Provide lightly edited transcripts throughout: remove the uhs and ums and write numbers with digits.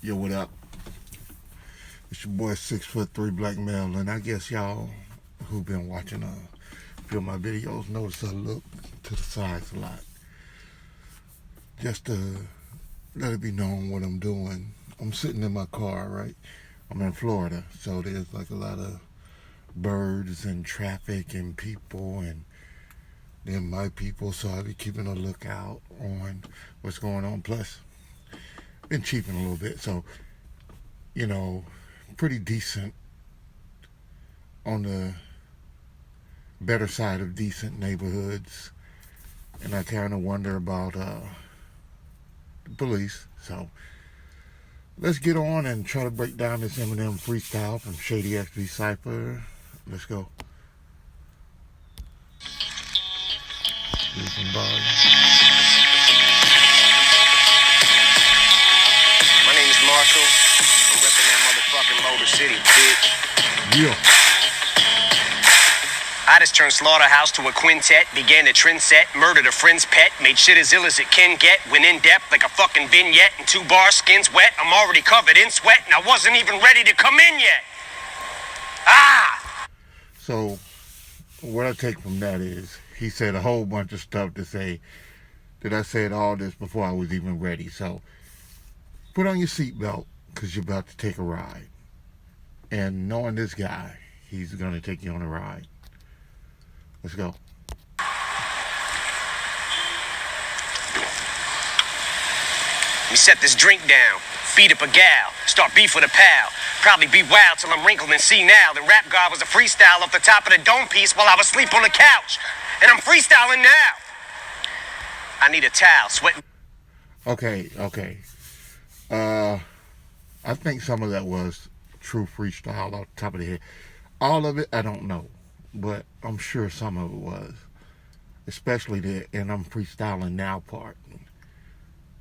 Yo, what up? It's your boy 6'3" black male, and I guess y'all who've been watching a few of my videos notice I look to the sides a lot. Just to let it be known what I'm doing. I'm sitting in my car, right? I'm in Florida, so there's like a lot of birds and traffic and people, and then my people, so I'll be keeping a lookout on what's going on. Plus, been cheaping a little bit, so pretty decent on the better side of decent neighborhoods. And I kind of wonder about the police. So let's get on and try to break down this Eminem freestyle from Shady cypher. Let's go. Here's some bars. My name is Marshall. I'm repping that motherfucking Motor City, bitch. Yeah. I just turned Slaughterhouse to a quintet, began a trend set, murdered a friend's pet, made shit as ill as it can get, went in depth like a fucking vignette, and 2 bars, skin's wet, I'm already covered in sweat, and I wasn't even ready to come in yet. So what I take from that is he said a whole bunch of stuff to say that I said all this before I was even ready. So put on your seatbelt, because you're about to take a ride. And knowing this guy, he's going to take you on a ride. Let's go. Me set this drink down, beat up a gal, start beef with a pal. Probably be wild till I'm wrinkled and senile. The rap god was a freestyle off the top of the dome piece while I was asleep on the couch. And I'm freestyling now. I need a towel, sweating. Okay. I think some of that was true freestyle off the top of the head. All of it, I don't know. But I'm sure some of it was. Especially the "and I'm freestyling now" part.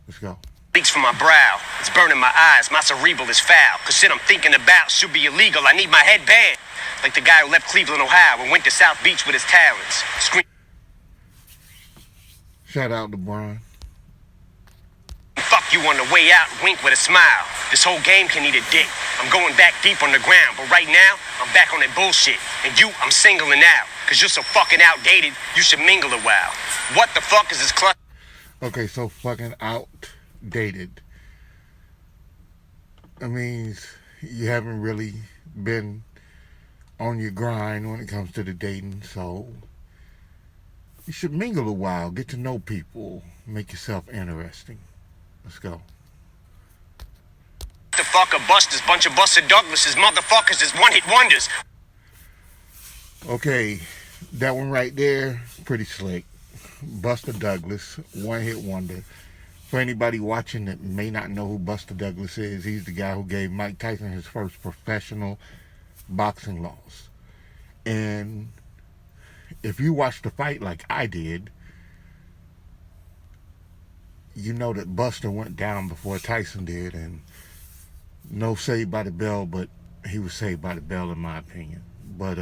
Let's go. Leaks from my brow, it's burning my eyes, my cerebral is foul. Cause shit I'm thinking about should be illegal, I need my head banned. Like the guy who left Cleveland, Ohio and went to South Beach with his talents. Shout out to Brian. Fuck you on the way out, wink with a smile. This whole game can eat a dick. I'm going back deep on the ground, but right now, I'm back on that bullshit. And you, I'm singling out. Cause you're so fucking outdated, you should mingle a while. What the fuck is this clutch? Okay, so fucking outdated. That means you haven't really been on your grind when it comes to the dating, so you should mingle a while, get to know people, make yourself interesting. Let's go. The fuck a busters, bunch of Buster Douglases, motherfuckers is one-hit wonders. Okay, that one right there, pretty slick. Buster Douglas, one-hit wonder. For anybody watching that may not know who Buster Douglas is, he's the guy who gave Mike Tyson his first professional boxing loss. And if you watch the fight like I did, you know that Buster went down before Tyson did, and no saved by the bell, but he was saved by the bell in my opinion. But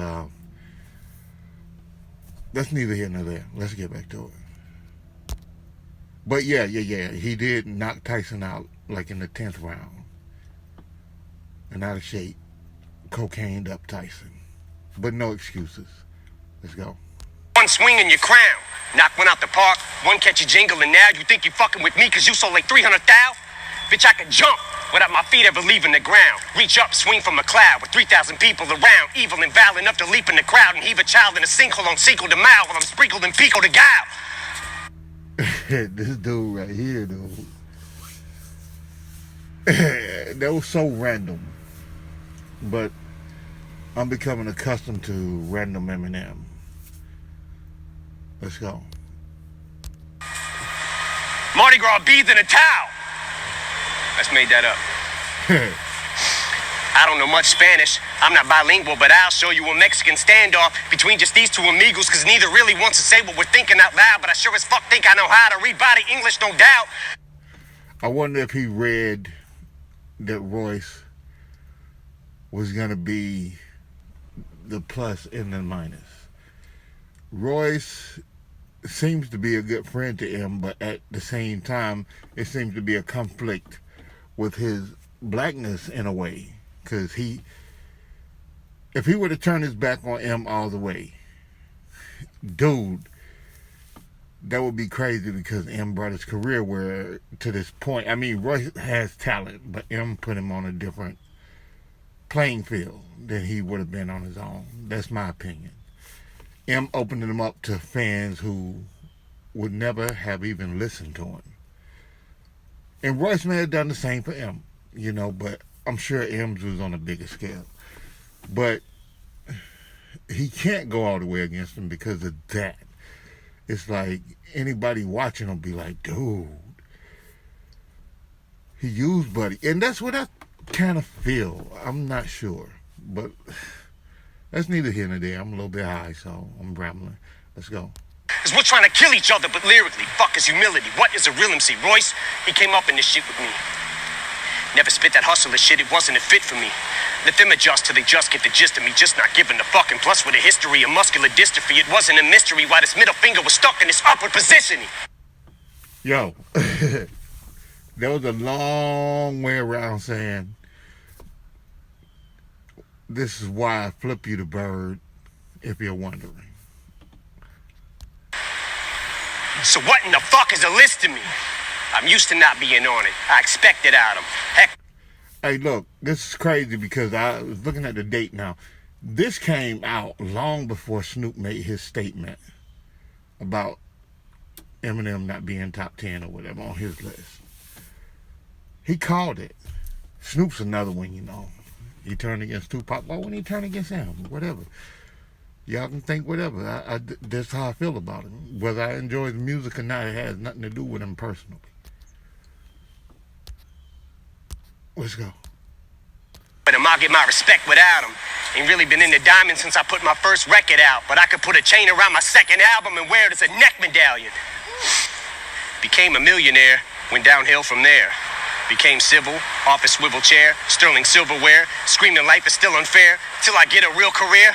that's neither here nor there. Let's get back to it. But yeah, he did knock Tyson out like in the 10th round. And out of shape, cocained up Tyson. But no excuses. Let's go. One swing in your crown, knock one out the park, one catch a jingle, and now you think you fucking with me cause you sold like 300,000? Bitch, I could jump without my feet ever leaving the ground. Reach up, swing from a cloud with 3,000 people around. Evil and vile enough to leap in the crowd and heave a child in a sinkhole on Cinco de Mayo while I'm sprinkled in Pico de Gallo. This dude right here, dude. That was so random. But I'm becoming accustomed to random Eminem. Let's go. Mardi Gras beads in a towel. Let's made that up. I don't know much Spanish. I'm not bilingual, but I'll show you a Mexican standoff between just these two amigos, cause neither really wants to say what we're thinking out loud, but I sure as fuck think I know how to read body English, no doubt. I wonder if he read that Royce was gonna be the plus and the minus. Royce seems to be a good friend to him, but at the same time, it seems to be a conflict with his blackness in a way, because if he were to turn his back on M all the way, dude, that would be crazy, because M brought his career where to this point. I mean, Royce has talent, but M put him on a different playing field than he would have been on his own. That's my opinion. M opened him up to fans who would never have even listened to him. And Royce may have done the same for M, but I'm sure M's was on a bigger scale. But he can't go all the way against him because of that. It's like anybody watching will be like, dude, he used Buddy. And that's what I kind of feel. I'm not sure. But that's neither here nor there. I'm a little bit high, so I'm rambling. Let's go. Cause we're trying to kill each other, but lyrically, fuck is humility. What is a real MC? Royce, he came up in this shit with me. Never spit that hustler shit, it wasn't a fit for me. Let them adjust till they just get the gist of me, just not giving a fuck. And plus with a history of muscular dystrophy, it wasn't a mystery why this middle finger was stuck in this upward positioning. Yo, that was a long way around saying, this is why I flip you the bird, if you're wondering. So what in the fuck is a list to me? I'm used to not being on it. I expect it out of him. Heck. Hey, look, this is crazy because I was looking at the date now. This came out long before Snoop made his statement about Eminem not being top 10 or whatever on his list. He called it. Snoop's another one, He turned against Tupac. Why wouldn't he turn against him? Whatever. Y'all can think whatever. That's how I feel about him. Whether I enjoy his music or not, it has nothing to do with him personally. Let's go. But I'll get my respect without him. Ain't really been into diamonds since I put my first record out. But I could put a chain around my second album and wear it as a neck medallion. Became a millionaire, went downhill from there. Became civil, office swivel chair, sterling silverware, screaming life is still unfair, till I get a real career.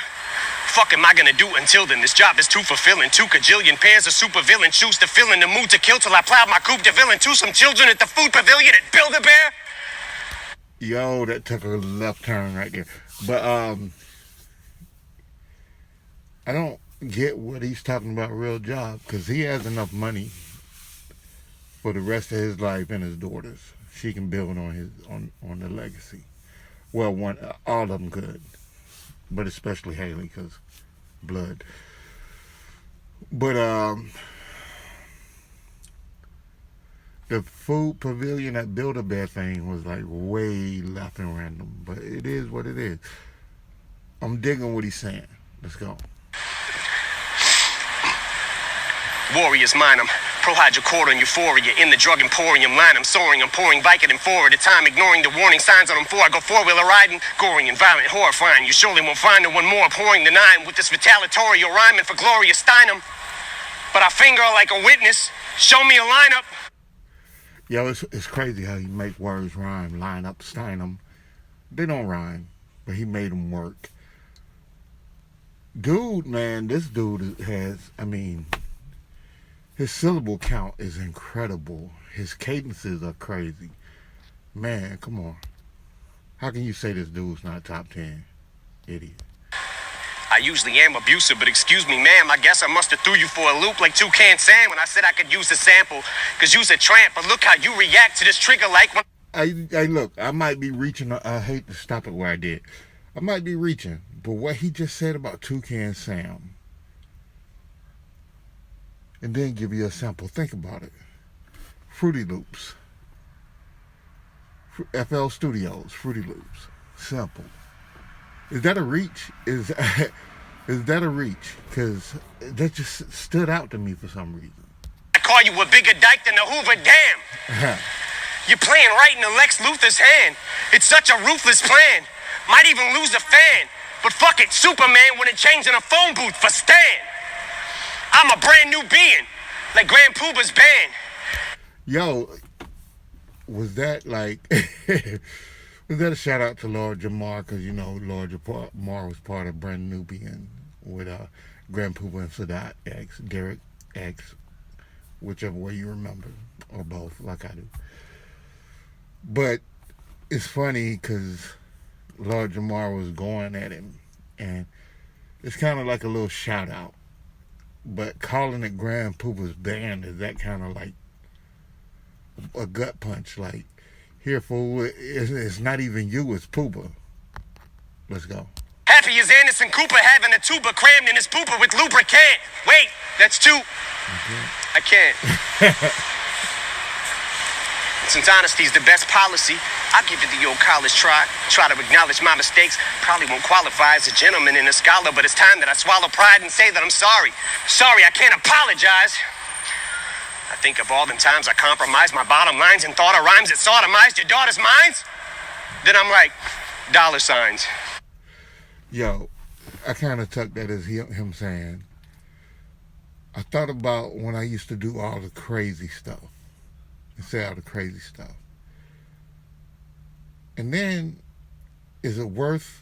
Fuck am I gonna do until then? This job is too fulfilling. 2 kajillion pairs of supervillain choose to fill in the mood to kill till I plowed my coupe de villain to some children at the food pavilion at Build-A-Bear. Yo, that took a left turn right there. But I don't get what he's talking about real job, because he has enough money for the rest of his life and his daughters. She can build on the legacy. Well, all of them could, but especially Haley, because blood. But the food pavilion at Build-A-Bear thing was like way left and random, but it is what it is. I'm digging what he's saying. Let's go. Warriors mine 'em. Pro hydrocodone euphoria in the drug emporium line. I'm soaring, I'm pouring Vicodin 4 at a time, ignoring the warning signs on them 4. I go four-wheeler riding, goring and violent, horrifying. You surely won't find no one more abhorring than I am with this retaliatory rhyming for Gloria Steinem. But I finger like a witness. Show me a lineup. Yo, it's crazy how you make words rhyme. Line up, Steinem. They don't rhyme, but he made them work. Dude, man, this dude has, his syllable count is incredible. His cadences are crazy. Man, come on. How can you say this dude's not top 10? Idiot. I usually am abusive, but excuse me, ma'am, I guess I must have threw you for a loop like Toucan Sam when I said I could use the sample. Cause you's a tramp, but look how you react to this trigger like when... Hey, look, I might be reaching. I hate to stop it where I did. I might be reaching, but what he just said about Toucan Sam, and then give you a sample. Think about it. Fruity Loops. FL Studios, Fruity Loops. Simple. Is that a reach? Is that a reach? Because that just stood out to me for some reason. I call you a bigger dyke than the Hoover Dam. You're playing right into Lex Luthor's hand. It's such a ruthless plan. Might even lose a fan. But fuck it, Superman wouldn't change in a phone booth for Stan. I'm a brand new being, like Grand Pooba's band. Yo, was that like... Was that a shout out to Lord Jamar? Because, Lord Jamar was part of Brand Nubian with Grand Pooba and Sadat X, Derek X, whichever way you remember, or both, like I do. But it's funny because Lord Jamar was going at him, and it's kind of like a little shout out. But calling it Grand Poopa's band is that kind of like a gut punch. Like, here, fool, it's not even you, it's Poopa. Let's go. Happy as Anderson Cooper having a tuba crammed in his pooper with lubricant. Wait, that's two. I can't. Since honesty's the best policy, I'll give it the old college try. Try to acknowledge my mistakes. Probably won't qualify as a gentleman and a scholar, but it's time that I swallow pride and say that I'm sorry. Sorry, I can't apologize. I think of all the times I compromised my bottom lines and thought of rhymes that sodomized your daughter's minds. Then I'm like, dollar signs. Yo, I kind of took that as him saying, I thought about when I used to do all the crazy stuff and say all the crazy stuff. And then, is it worth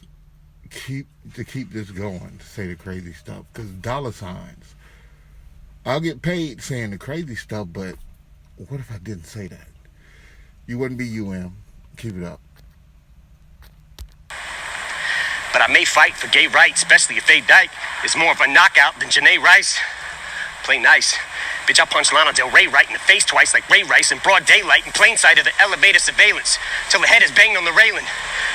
to keep this going, to say the crazy stuff? Because dollar signs. I'll get paid saying the crazy stuff, but what if I didn't say that? You wouldn't be UM. Keep it up. But I may fight for gay rights, especially if they dyke is more of a knockout than Janae Rice. Play nice. Bitch, I punched Lana Del Rey right in the face twice like Ray Rice in broad daylight in plain sight of the elevator surveillance till the head is banged on the railing.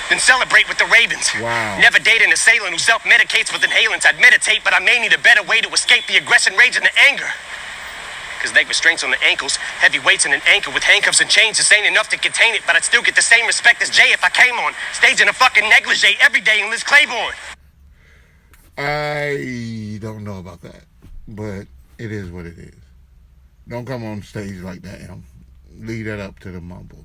Then celebrate with the Ravens. Wow. Never date an assailant who self-medicates with inhalants. I'd meditate, but I may need a better way to escape the aggression, rage, and the anger. Because leg restraints on the ankles, heavy weights and an anchor with handcuffs and chains, this ain't enough to contain it, but I'd still get the same respect as Jay if I came on stage in a fucking negligee every day in Liz Claiborne. I don't know about that, but it is what it is. Don't come on stage like that, Em. Leave that up to the mumble.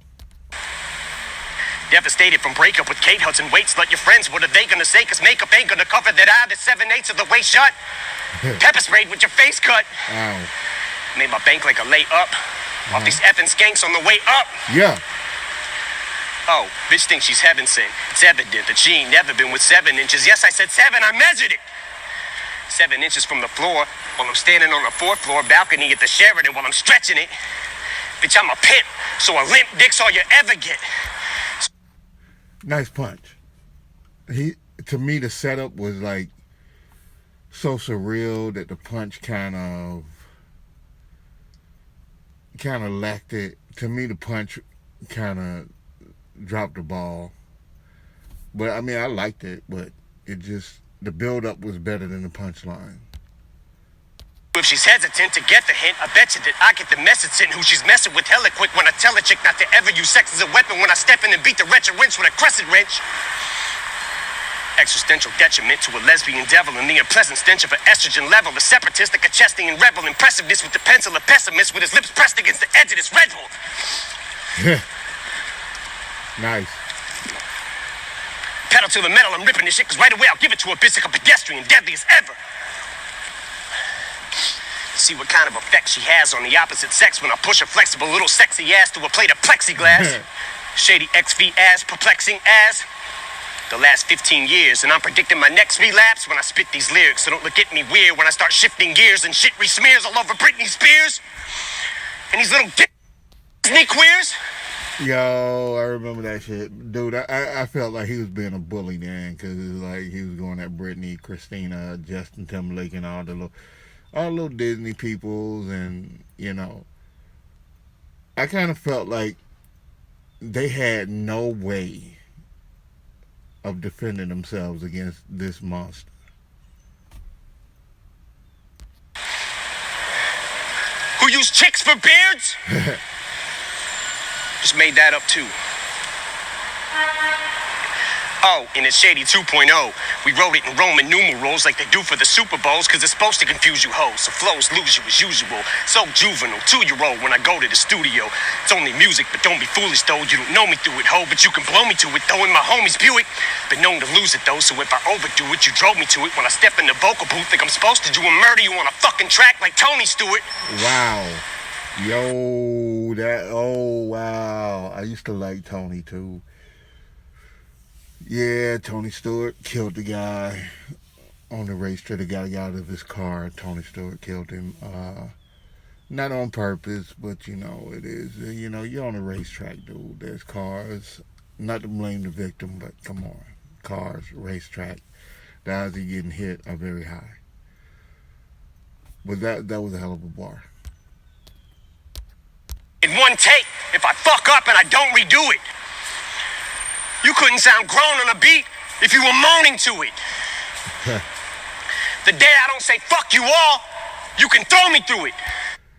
Devastated from breakup with Kate Hudson. Wait, slut, your friends, what are they gonna say? Cause makeup ain't gonna cover that eye, that's 7/8 of the way shut. Pepper sprayed with your face cut. Wow. Made my bank like a layup. Off these effing skanks on the way up. Yeah. Oh, bitch thinks she's heaven sent. It's evident that she ain't never been with 7 inches. Yes, I said 7, I measured it. 7 inches from the floor while I'm standing on the 4th floor balcony at the Sheraton while I'm stretching it. Bitch, I'm a pimp, so a limp dick's all you ever get. Nice punch. To me, the setup was like so surreal that the punch kind of lacked it. To me, the punch kind of dropped the ball. But I mean, I liked it, but the build-up was better than the punchline. If she's hesitant to get the hint, I bet you that I get the message in who she's messing with hella quick when I tell a chick not to ever use sex as a weapon when I step in and beat the wretched wrench with a crescent wrench. Existential detriment to a lesbian devil and the unpleasant stench of an estrogen level. A separatist, like a chesting and rebel. Impressiveness with the pencil, a pessimist with his lips pressed against the edge of this Red Bull. Nice. Pedal to the metal, I'm ripping this shit, cause right away I'll give it to a bitch like a pedestrian, deadly as ever. See what kind of effect she has on the opposite sex when I push a flexible little sexy ass to a plate of plexiglass. Shady XV ass, perplexing ass. The last 15 years, and I'm predicting my next relapse when I spit these lyrics, so don't look at me weird when I start shifting gears and shit re-smears all over Britney Spears. And these little Disney queers. Yo, I remember that shit. Dude, I felt like he was being a bully then, because it was like he was going at Britney, Christina, Justin Timberlake, and all the little Disney peoples, and, you know, I kind of felt like they had no way of defending themselves against this monster. Who use chicks for beards? Just made that up too. Oh, and it's Shady 2.0. We wrote it in Roman numerals like they do for the Super Bowls, cause it's supposed to confuse you hoes, so flows lose you as usual. So juvenile, 2-year-old when I go to the studio. It's only music, but don't be foolish though. You don't know me through it, ho, but you can blow me to it though in my homie's Buick. Been known to lose it though, so if I overdo it, you drove me to it. When I step in the vocal booth, think I'm supposed to do and murder you on a fucking track like Tony Stewart. Wow. Yo, wow. I used to like Tony too. Yeah, Tony Stewart killed the guy on the racetrack. The guy got out of his car. Tony Stewart killed him. Not on purpose, but, you know, it is. You know, you're on a racetrack, dude. There's cars not to blame the victim, but come on. Cars, racetrack, the odds of getting hit are very high. But that was a hell of a bar. In one take, if I fuck up and I don't redo it. You couldn't sound grown on a beat if you were moaning to it. The day I don't say fuck you all, you can throw me through it.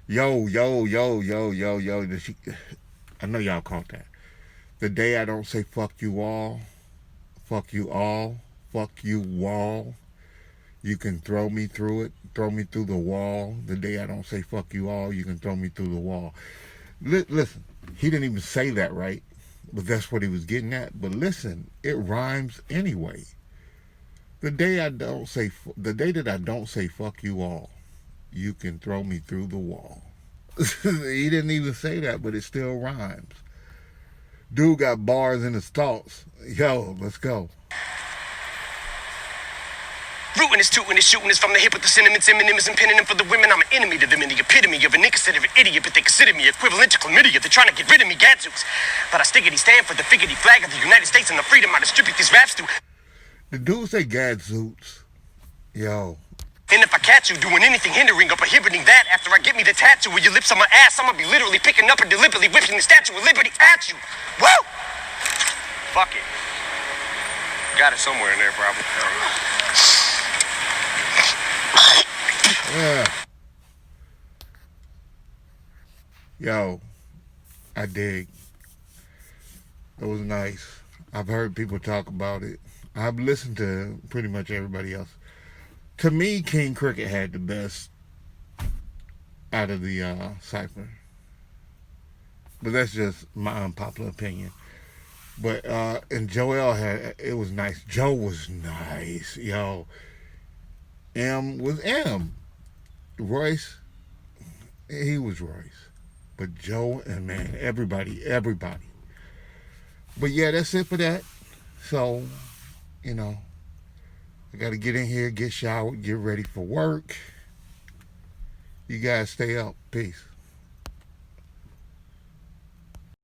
Yo. I know y'all caught that. The day I don't say fuck you all, fuck you all, fuck you wall, you can throw me through it, throw me through the wall. The day I don't say fuck you all, you can throw me through the wall. Listen, he didn't even say that right, but that's what he was getting at. But listen, it rhymes anyway. The day that I don't say fuck you all, you can throw me through the wall. He didn't even say that, but it still rhymes. Dude got bars in his thoughts. Yo, let's go. Rootin' is tootin' is shootin' is from the hip with the sentiments. Eminem is penning them for the women. I'm an enemy to them and the epitome of a nigga said of an idiot, but they consider me equivalent to chlamydia. They're trying to get rid of me, gadzooks. But I stickity stand for the figgity flag of the United States and the freedom I distribute these raps to. The dude say gadzooks. Yo. And if I catch you doing anything hindering or prohibiting that after I get me the tattoo with your lips on my ass, I'm gonna be literally picking up and deliberately whipping the Statue of Liberty at you. Woo! Fuck it. Got it somewhere in there, probably. Yeah. Yo, I dig. It was nice. I've heard people talk about it. I've listened to pretty much everybody else. To me, King Cricket had the best out of the cypher. But that's just my unpopular opinion. But and Joel it was nice. Joe was nice. Yo. M was M. Royce, he was Royce. But Joe and man, everybody. But yeah, that's it for that. So, you know, I got to get in here, get showered, get ready for work. You guys stay up. Peace.